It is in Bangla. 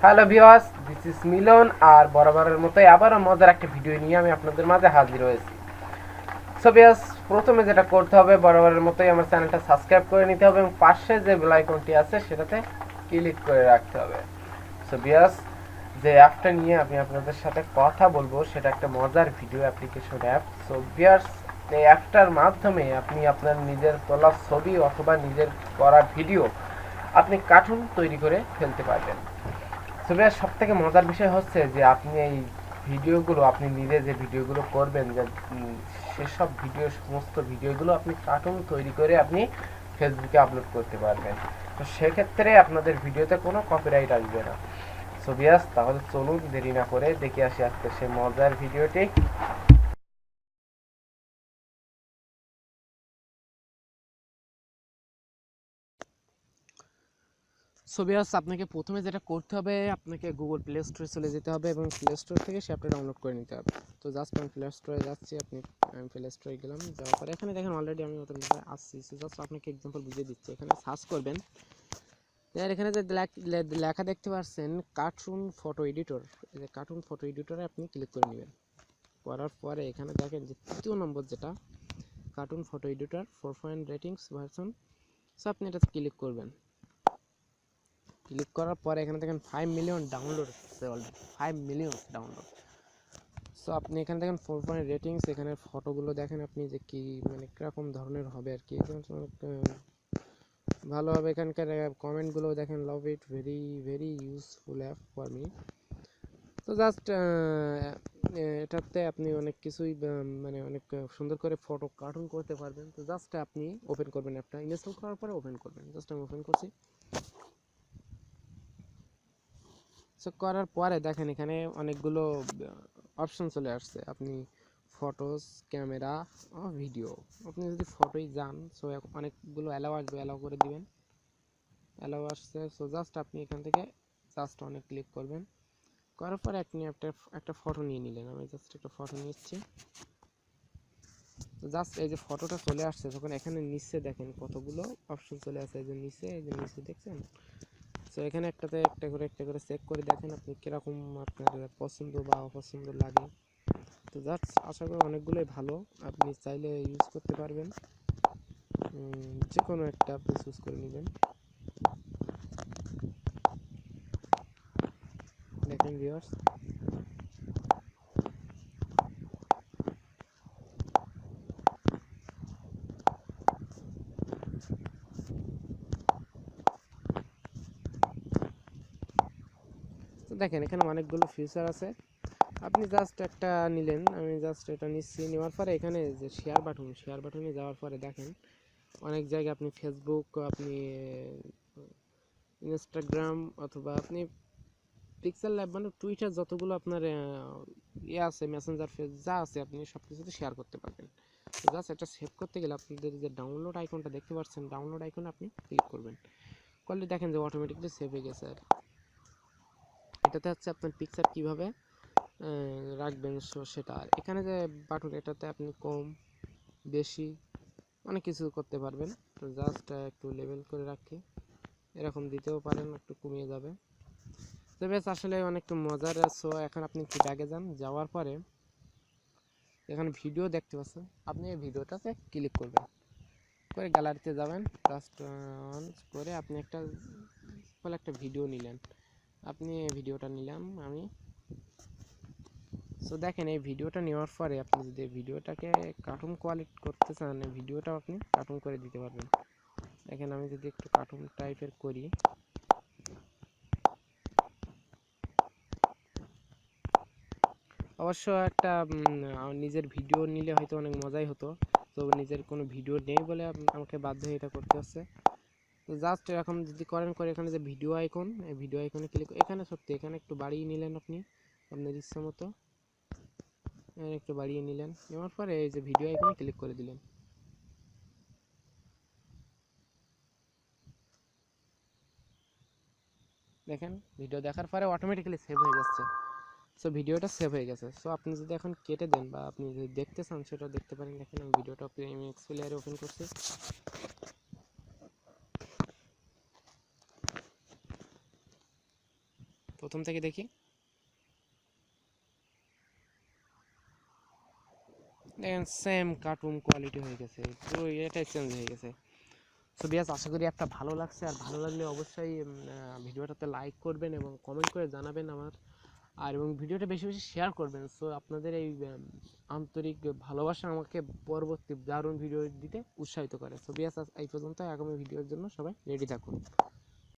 হ্যালো ভিউয়ার্স, দিস ইজ মিলন। আর বরাবরের মতোই আবারও মজার একটা ভিডিও নিয়ে আমি আপনাদের মাঝে হাজির হয়েছি। সো ভিউয়ার্স, প্রথমে যেটা করতে হবে, বরাবরের মতোই আমার চ্যানেলটা সাবস্ক্রাইব করে নিতে হবে এবং পাশে যে বেল আইকনটি আছে সেটাতে ক্লিক করে রাখতে হবে। সো ভিউয়ার্স, যে অ্যাপটা নিয়ে আমি আপনাদের সাথে কথা বলবো সেটা একটা মজার video application app. So viewers, এই অ্যাপটার মাধ্যমে আপনি আপনার নিজের তোলা ছবি অথবা নিজের করা ভিডিও আপনি কার্টুন তৈরি করে ফেলতে পারবেন। তবে সব থেকে মজার বিষয় হচ্ছে যে আপনি এই ভিডিওগুলো আপনি নিজে যে ভিডিওগুলো করবেন, যে সেসব ভিডিও, সমস্ত ভিডিওগুলো আপনি কার্টুন তৈরি করে আপনি ফেসবুকে আপলোড করতে পারবেন। তো সেক্ষেত্রে আপনাদের ভিডিওতে কোনো কপিরাইট আসবে না। সো বিয়াস, তাহলে চলুন দেরি না করে দেখে আসি আজকে সেই মজার ভিডিওটি। সো ভিউয়ার্স, আপনাকে প্রথমে যেটা করতে হবে, আপনাকে গুগল প্লে স্টোরে চলে যেতে হবে এবং প্লে স্টোর থেকে সে অ্যাপটা ডাউনলোড করে নিতে হবে। তো জাস্ট আমি প্লে স্টোরে যাচ্ছি, আমি প্লে স্টোরে গেলাম। যাওয়ার পরে এখানে দেখেন অলরেডি আমি ওদের মধ্যে আসছি। সো জাস্ট আপনাকে এক্সাম্পল বুঝিয়ে দিচ্ছি। এখানে সার্চ করবেন, আর এখানে যে লেখা দেখতে পাচ্ছেন কার্টুন ফটো এডিটর, এই যে কার্টুন ফটো এডিটরে আপনি ক্লিক করে নেবেন। করার পরে এখানে দেখেন যে তৃতীয় নম্বর যেটা cartoon photo editor 4 ratings version. So আপনি এটা ক্লিক করবেন। ক্লিক করার পরে এখানে দেখেন 5 মিলিয়ন ডাউনলোড হচ্ছে, অলরেডি 5 মিলিয়ন ডাউনলোড। সো আপনি এখানে দেখেন 4 রেটিংস, এখানে ফটোগুলো দেখেন আপনি যে কি মানে কীরকম ধরনের হবে আর কি, ভালো হবে। এখানকার কমেন্টগুলো দেখেন, love it, very very useful app for me. তো জাস্ট এটাতে আপনি অনেক কিছুই মানে অনেক সুন্দর করে ফটো কার্টুন করতে পারবেন। তো জাস্ট আপনি ওপেন করবেন, অ্যাপটা ইনস্টল করার পরে ওপেন করবেন। জাস্ট আমি ওপেন করছি। সো করার পরে দেখেন এখানে অনেকগুলো অপশন চলে আসছে। আপনি ফটোস, ক্যামেরা, ভিডিও, আপনি যদি ফটোই যান, সো অনেকগুলো অ্যালাউ আসবে, অ্যালাউ করে দিবেন। অ্যালাউ আসছে, সো জাস্ট আপনি এখান থেকে জাস্ট অনেক ক্লিক করবেন। করার পরে আপনি একটা ফটো নিয়ে নিলেন। আমি জাস্ট একটা ফটো নিচ্ছি। তো জাস্ট এই যে ফটোটা চলে আসছে, তখন এখানে নিচে দেখেন কতগুলো অপশন চলে আসে। এই যে নিচে দেখছেন। সো এখানে একটা করে চেক করে দেখেন আপনি কীরকম আপনার পছন্দ বা অপছন্দ লাগে। তো জাস্ট আশা করি অনেকগুলোই ভালো, আপনি চাইলে ইউজ করতে পারবেন। যে কোনো একটা আপনি চুজ করে নেবেন। দেখেন ভিউয়ার্স, তো দেখেন এখানে অনেকগুলো ফিচার আছে। আপনি জাস্ট একটা নিলেন, আমি জাস্ট এটা নিচ্ছি। নেওয়ার পরে এখানে যে শেয়ার বাটনে যাওয়ার পরে দেখেন অনেক জায়গায় আপনি ফেসবুক, আপনি ইনস্টাগ্রাম, অথবা আপনি পিক্সেল ল্যাব মানে টুইটার, যতগুলো আপনার আছে, মেসেঞ্জার, ফেস যা আছে, আপনি সব কিছুতে শেয়ার করতে পারবেন। তো জাস্ট এটা সেভ করতে গেলে আপনাদের যে ডাউনলোড আইকনটা দেখতে পাচ্ছেন, ডাউনলোড আইকনে আপনি ক্লিক করবেন। করলে দেখেন যে অটোমেটিকলি সেভ হয়ে গেছে। আর এটাতে হচ্ছে আপনার পিকচার কীভাবে রাখবেন সেটা। আর এখানে যে বাটন, এটাতে আপনি কম বেশি অনেক কিছু করতে পারবেন। তো জাস্ট একটু লেভেল করে রাখি, এরকম দিতেও পারেন, একটু কমিয়ে যাবে। তো বেশ আসলে অনেক মজার। সো এখন আপনি একটু ব্যাগে যান, যাওয়ার পরে এখানে ভিডিও দেখতে পাচ্ছেন, আপনি এই ভিডিওটাতে ক্লিক করবেন, করে গ্যালারিতে যাবেন। জাস্ট অন করে আপনি একটা ভিডিও নিলেন। আপনি এই ভিডিওটা নিলাম আমি। সো দেখেন এই ভিডিওটা নেওয়ার পরে আপনি যদি ভিডিওটাকে কার্টুন কোয়ালিটি করতে চান, এই ভিডিওটাও আপনি কার্টুন করে দিতে পারবেন। দেখেন আমি যদি একটু কার্টুন টাইপের করি, অবশ্য একটা নিজের ভিডিও নিলে হয়তো অনেক মজাই হতো। তো নিজের কোনো ভিডিও নেই বলে আমাকে বাধ্য হয়ে এটা করতে হচ্ছে। তো জাস্ট এরকম যদি করে এখানে যে ভিডিও আইকন, এই ভিডিও আইকনে ক্লিক, এখানে সত্যি এখানে একটু বাড়িয়ে নিলেন আপনি আপনার ইচ্ছা মতো, একটু বাড়িয়ে নিলেন। নেওয়ার পরে এই যে ভিডিও আইকনে ক্লিক করে দিলেন। দেখেন ভিডিও দেখার পরে অটোমেটিক্যালি সেভ হয়ে যাচ্ছে। সো ভিডিওটা সেভ হয়ে গেছে। সো আপনি যদি এখন কেটে দেন বা আপনি যদি দেখতে চান সেটাও দেখতে পারেন। দেখেন আমি ভিডিওটা এক্স প্লেয়ারে ওপেন করছি। প্রথম থেকে দেখি, দেখেন সেম কার্টুন কোয়ালিটি হয়ে গেছে, পুরো এটাই চেঞ্জ হয়ে গেছে। সো বিয়াস, আশা করি একটা ভালো লাগছে, আর ভালো লাগলে অবশ্যই ভিডিওটাতে লাইক করবেন এবং কমেন্ট করে জানাবেন আমার, আর এবং ভিডিওটা বেশি বেশি শেয়ার করবেন। সো আপনাদের এই আন্তরিক ভালোবাসা আমাকে পরবর্তী দারুণ ভিডিও দিতে উৎসাহিত করে। সো বিয়াস, এই পর্যন্ত, আগামী ভিডিওর জন্য সবাই রেডি থাকুন।